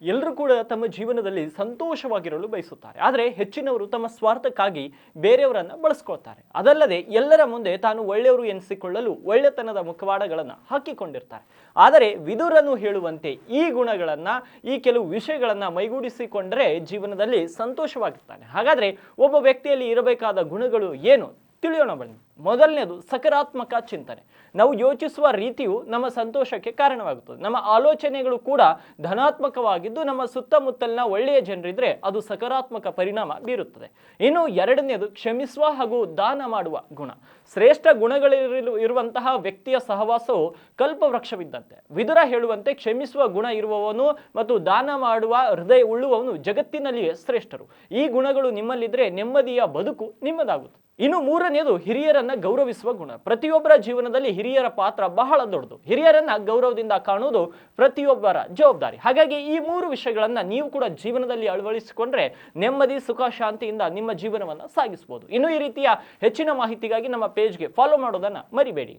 ಎಲ್ಲರೂ ಕೂಡ ತಮ್ಮ ಜೀವನದಲ್ಲಿ ಸಂತೋಷವಾಗಿರಲು ಬಯಸುತ್ತಾರೆ. ಆದರೆ ಹೆಚ್ಚಿನವರು ತಮ್ಮ ಸ್ವಾರ್ಥಕ್ಕಾಗಿ ಬೇರೆಯವರನ್ನ ಬಳಸ್ಕೊಳ್ತಾರೆ. ಅದಲ್ಲದೆ ಎಲ್ಲರ ಮುಂದೆ ತಾನು ಒಳ್ಳೆಯವರು ಎನಿಸಿಕೊಳ್ಳಲು ಒಳ್ಳೆತನದ ಮುಖವಾಡಗಳನ್ನು ಹಾಕಿಕೊಂಡಿರ್ತಾರೆ. ಆದರೆ ವಿದುರನು ಹೇಳುವಂತೆ ಈ ಗುಣಗಳನ್ನ, ಈ ಕೆಲವು ವಿಷಯಗಳನ್ನ ಮೈಗೂಡಿಸಿಕೊಂಡರೆ ಜೀವನದಲ್ಲಿ ಸಂತೋಷವಾಗಿರ್ತಾನೆ. ಹಾಗಾದ್ರೆ ಒಬ್ಬ ವ್ಯಕ್ತಿಯಲ್ಲಿ ಇರಬೇಕಾದ ಗುಣಗಳು ಏನು ತಿಳಿಯೋಣ ಬನ್ನಿ. ಮೊದಲನೇದು ಸಕಾರಾತ್ಮಕ ಚಿಂತನೆ. ನಾವು ಯೋಚಿಸುವ ರೀತಿಯು ನಮ್ಮ ಸಂತೋಷಕ್ಕೆ ಕಾರಣವಾಗುತ್ತದೆ. ನಮ್ಮ ಆಲೋಚನೆಗಳು ಕೂಡ ಧನಾತ್ಮಕವಾಗಿದ್ದು ನಮ್ಮ ಸುತ್ತಮುತ್ತಲಿನ ಒಳ್ಳೆಯ ಜನರಿದ್ರೆ ಅದು ಸಕಾರಾತ್ಮಕ ಪರಿಣಾಮ ಬೀರುತ್ತದೆ. ಇನ್ನು ಎರಡನೇದು ಕ್ಷಮಿಸುವ ಹಾಗೂ ದಾನ ಮಾಡುವ ಗುಣ. ಶ್ರೇಷ್ಠ ಗುಣಗಳಿರುವಂತಹ ವ್ಯಕ್ತಿಯ ಸಹವಾಸವು ಕಲ್ಪವೃಕ್ಷವಿದ್ದಂತೆ. ವಿದುರ ಹೇಳುವಂತೆ ಕ್ಷಮಿಸುವ ಗುಣ ಇರುವವನು ಮತ್ತು ದಾನ ಮಾಡುವ ಹೃದಯ ಉಳ್ಳುವವನು ಜಗತ್ತಿನಲ್ಲಿಯೇ ಶ್ರೇಷ್ಠರು. ಈ ಗುಣಗಳು ನಿಮ್ಮಲ್ಲಿದ್ರೆ ನೆಮ್ಮದಿಯ ಬದುಕು ನಿಮ್ಮದಾಗುತ್ತದೆ. ಇನ್ನು ಮೂರನೇದು ಹಿರಿಯರನ್ನ ಗೌರವಿಸುವ ಗುಣ. ಪ್ರತಿಯೊಬ್ಬರ ಜೀವನದಲ್ಲಿ ಹಿರಿಯರ ಪಾತ್ರ ಬಹಳ ದೊಡ್ಡದು. ಹಿರಿಯರನ್ನ ಗೌರವದಿಂದ ಕಾಣುವುದು ಪ್ರತಿಯೊಬ್ಬರ ಜವಾಬ್ದಾರಿ. ಹಾಗಾಗಿ ಈ ಮೂರು ವಿಷಯಗಳನ್ನ ನೀವು ಕೂಡ ಜೀವನದಲ್ಲಿ ಅಳವಡಿಸಿಕೊಂಡ್ರೆ ನೆಮ್ಮದಿ, ಸುಖ, ಶಾಂತಿಯಿಂದ ನಿಮ್ಮ ಜೀವನವನ್ನು ಸಾಗಿಸಬಹುದು. ಇನ್ನು ಈ ರೀತಿಯ ಹೆಚ್ಚಿನ ಮಾಹಿತಿಗಾಗಿ ನಮ್ಮ ಪೇಜ್ಗೆ ಫಾಲೋ ಮಾಡೋದನ್ನ ಮರಿಬೇಡಿ.